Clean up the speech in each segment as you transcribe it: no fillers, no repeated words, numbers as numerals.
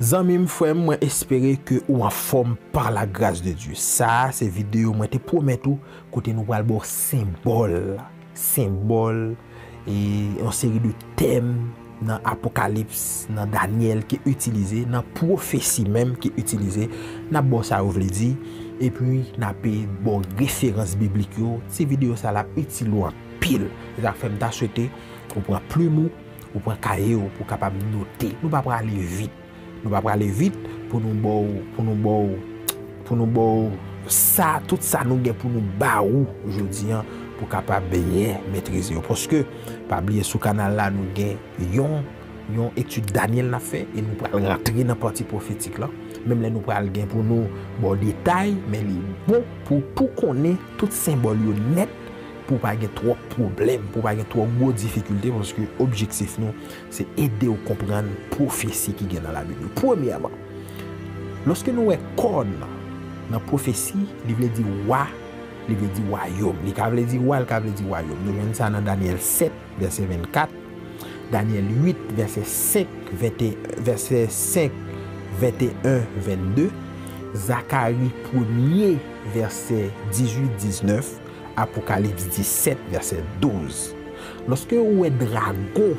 Zanmim frère, moi espérer que ou en forme par la grâce de Dieu. Ça, c'est vidéo moi te promet tout côté nous pral bon symbole et une série de thèmes dans Apocalypse, dans Daniel qui est utilisé, dans prophétie même qui est utilisé, n'a bon ça veut dire et puis n'a pas bon référence biblique yo. Ces vidéos ça la utile en pile. Ça fait me souhaiter on prend plume ou prend cahier pour capable noter. Nous pas aller vite. Nous pas aller vite pour nous ça tout ça nous gain pour nous baou aujourd'hui pour capable bien maîtriser parce que pas oublier sous canal là nous gain yon étude Daniel l'a fait et nous pral rentrer dans partie prophétique là même là nous pral gain pour nous bon détail mais les bon pour connaître tout symbole yo net pour pas avoir trop problèmes, pour pas avoir trop gros difficultés parce que objectif nous c'est aider à comprendre prophétie qui est dans la Bible. Premièrement, lorsque nous est corne dans prophétie, il veut dire roi, il veut dire royaume, il veut dire roi, il veut dire royaume. Nous voyons ça dans Daniel 7 verset 24, Daniel 8 verset 5 21 22, Zacharie 1er verset 18 19, Apocalypse 17 verset 12. Lorsque vous êtes dragon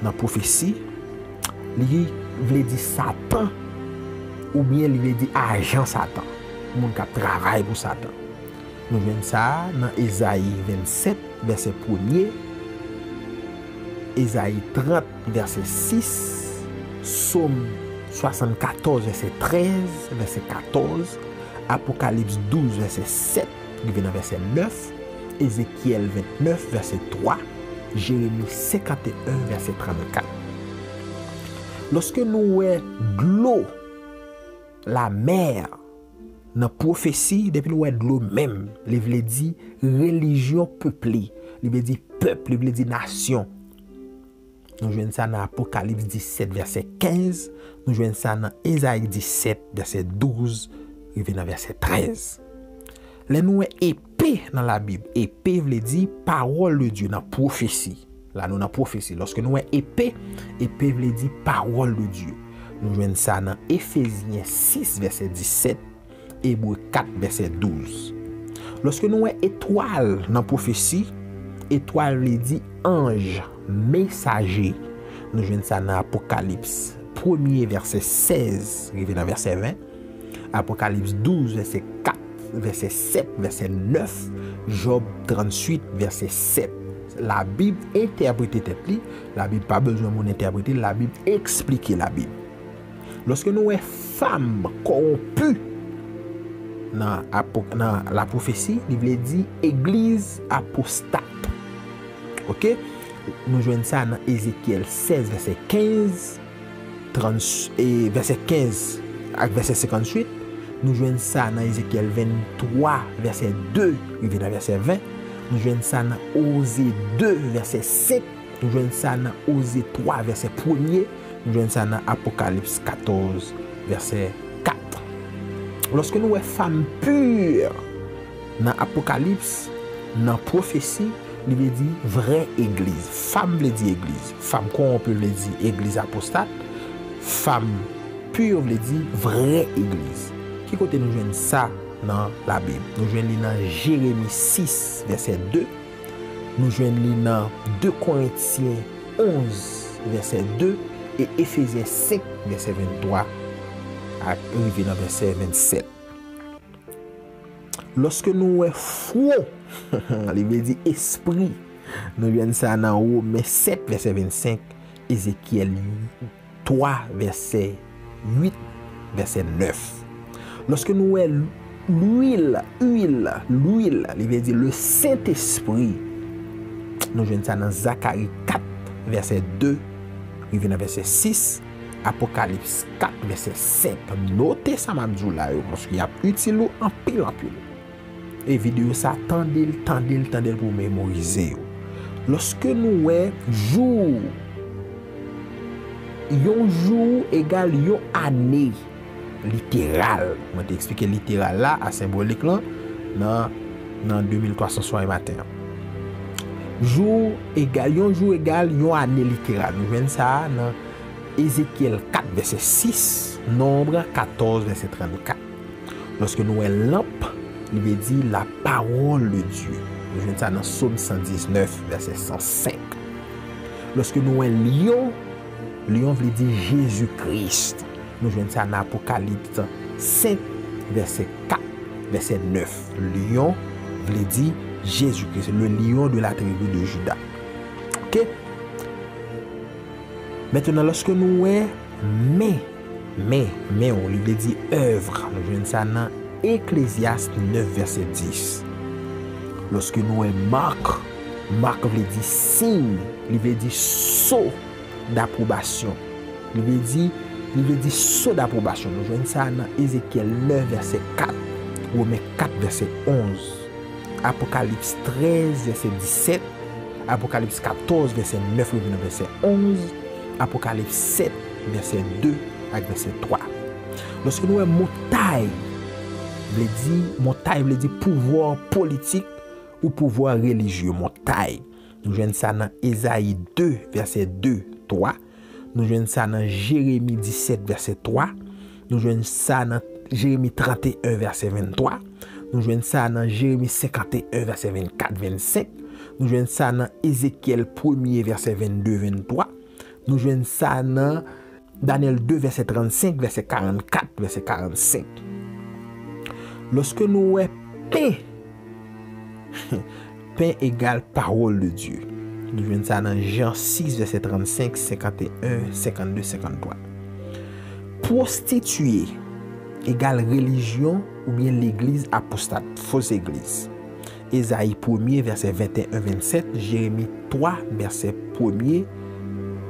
dans la prophétie, il veut dire Satan ou bien il veut dire agent Satan. Le monde qui travaille pour Satan. Nous voyons ça dans Ésaïe 27 verset 1er, Ésaïe 30 verset 6, Psaume 74 verset 13 verset 14, Apocalypse 12 verset 7 verset 9, Ézéchiel 29 verset 3, Jérémie 51 verset 34. Lorsque nous voyons de l'eau, la mer, dans la prophétie, depuis nous voyons de l'eau même, il veut dire religion peuplée, il veut dire peuple, il veut dire nation. Nous jouons ça dans Apocalypse 17 verset 15, nous jouons ça dans Ésaïe 17 verset 12, verset 13. Les nous épée dans la Bible. Épée veut dire parole de Dieu dans la prophétie. Là nous dans la prophétie. Lorsque nous épée veut dire parole de Dieu. Nous jouons ça dans Éphésiens 6 verset 17, Hébreux 4 verset 12. Lorsque nous étoile dans la prophétie, étoile veut dire ange, messager. Nous jouons ça dans Apocalypse 1er verset 16, dans verset 20, Apocalypse 12 verset 4, verset 7, verset 9, Job 38, verset 7. La Bible interprète tête li, la Bible pas besoin de interpréter, la Bible explique la Bible. Lorsque nous sommes femmes corrompues dans la prophétie, il veut dire église apostate. OK? Nous jouons ça dans Ézéchiel 16, verset 15, 30, et verset 15 avec verset 58. Nous jouons ça dans Ézéchiel 23, verset 2, verset 20. Nous jouons ça dans Osée 2, verset 5. Nous jouons ça dans Osée 3, verset 1er. Nous jouons ça dans Apocalypse 14, verset 4. Lorsque nous sommes femmes pures, dans Apocalypse, dans prophétie, il veut dire vraie église. Femme veut dire église. Femme corrompue veut dire église apostate. Femme pure veut dire vraie église. Qui côté nous jouons ça dans la Bible? Nous jouons dans Jérémie 6, verset 2. Nous jouons dans 2 Corinthiens 11, verset 2. Et Éphésiens 5, verset 23. Arrivé dans verset 27. Lorsque nous sommes front, il veut dire esprit. Nous jouons ça dans Romains 7, verset 25. Ézéchiel 3, verset 8, verset 9. Lorsque nous avons l'huile, il veut dire le Saint-Esprit. Nous jouons ça dans Zacharie 4, verset 2, il vient dans verset 6, Apocalypse 4, verset 5. Notez ça, m'abdou là, parce qu'il y a utile en pile. Et vidéo ça, tendez pour mémoriser. Lorsque nous avons jour égal yon année. Littéral. Je vais expliquer littéral là, à symbolique là, dans 2360 matin. Jour égal, yon année littéral. Nous voyons ça dans Ézéchiel 4, verset 6, Nombre 14, verset 34. Lorsque nous avons lampe, il veut dire la parole de Dieu. Nous voyons ça dans Psaume 119, verset 105. Lorsque nous avons lion, lion veut dire Jésus-Christ. Nous voyons ça dans Apocalypse 5, verset 4, verset 9. Lion veut dire Jésus-Christ, le lion de la tribu de Juda. Ok? Maintenant, lorsque nous avons mais on lui dit œuvre. Nous voyons ça dans Ecclésiaste 9, verset 10. Lorsque nous avons Marc veut dire signe, il veut dire sceau d'approbation. Il veut dire sceau d'approbation. Nous voyons ça dans Ézéchiel 9, verset 4, Romains 4, verset 11, Apocalypse 13, verset 17, Apocalypse 14, verset 9, verset 11, Apocalypse 7, verset 2 avec verset 3. Lorsque nous avons montagne veut dire pouvoir politique ou pouvoir religieux. Montagne. Nous jouons ça dans Ésaïe 2, verset 2, 3. Nous jouons ça dans Jérémie 17, verset 3. Nous jouons ça dans Jérémie 31, verset 23. Nous jouons ça dans Jérémie 51, verset 24, 25. Nous jouons ça dans Ézéchiel 1er, verset 22, 23. Nous jouons ça dans Daniel 2, verset 35, verset 44, verset 45. Lorsque nous avons pain égale parole de Dieu. Nous voyons ça dans Jean 6, verset 35, 51, 52, 53. Prostituée égale religion ou bien l'église apostate, fausse église. Ésaïe 1er, verset 21, 27. Jérémie 3, verset 1er,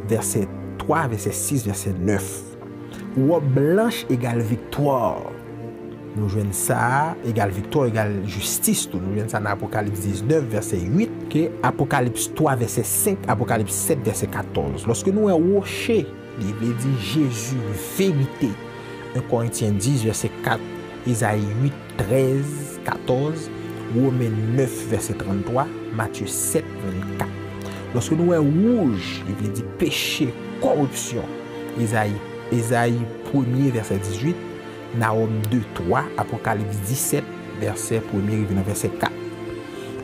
verset 3, verset 6, verset 9. Robe blanche égale victoire. Nous jouons ça, égale victoire, égale justice. Nous jouons ça dans Apocalypse 19, verset 8, que Apocalypse 3, verset 5, Apocalypse 7, verset 14. Lorsque nous avons rocher, il veut dire Jésus, vérité. 1 Corinthiens 10, verset 4, Isaïe 8, 13, 14, Romains 9, verset 33, Matthieu 7, 24. Lorsque nous avons rouge, il veut dire péché, corruption. Isaïe 1er, verset 18, Nahum 2, 3, Apocalypse 17, verset 1er, verset 4.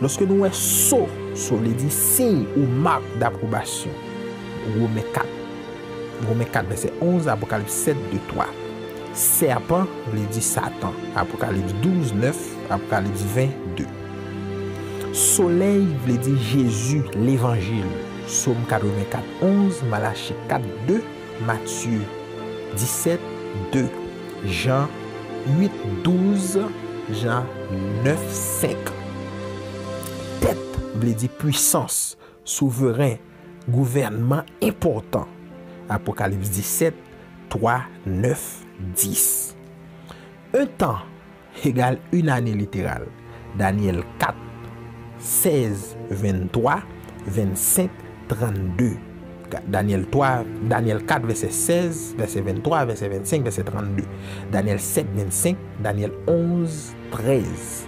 Lorsque nous avons sceau, veut dire signe ou marque d'approbation. Romains 4, verset 11, Apocalypse 7, 2, 3. Serpent veut dire Satan. Apocalypse 12, 9, Apocalypse 20, 2. Soleil veut dire Jésus, l'évangile. Psaume 84, 11, Malachie 4, 2, Matthieu 17, 2. Jean 8, 12, Jean 9, 5. Tête veut dire puissance, souverain, gouvernement important. Apocalypse 17, 3, 9, 10. Un temps égale une année littérale. Daniel 4, 16, 23, 25, 32. Daniel 4, verset 16, verset 23, verset 25, verset 32. Daniel 7, 25, Daniel 11, 13.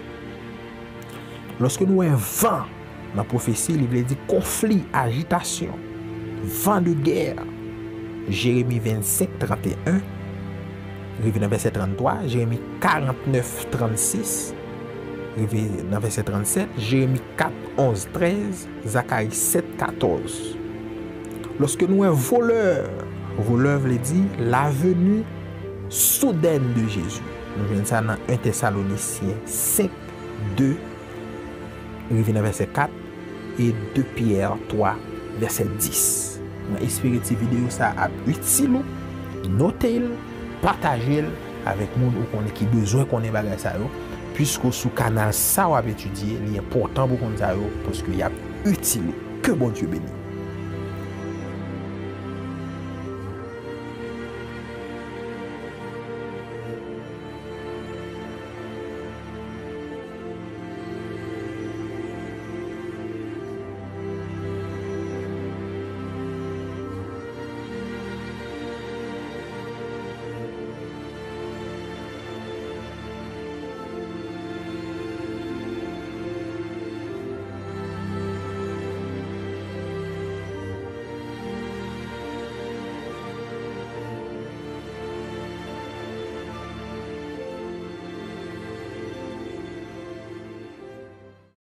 Lorsque nous avons vent, dans la prophétie, il veut dire conflit, agitation, vent de guerre. Jérémie 25, 31, dans verset 33, Jérémie 49, 36, dans verset 37, Jérémie 4, 11, 13, Zacharie 7, 14. Lorsque nous avons voleur veut dire la venue soudaine de Jésus. Nous voyons ça dans 1 Thessaloniciens 5, 2, verset 4 et 2 Pierre 3, verset 10. J'espère que cette vidéo ça a utile. Notez-le, partagez-le avec les gens qui ont besoin qu'on ait bagage ça. Puisque sous canal ça on va étudier, il est important pour qu'on ça parce qu'il y a utile. Que bon Dieu bénisse.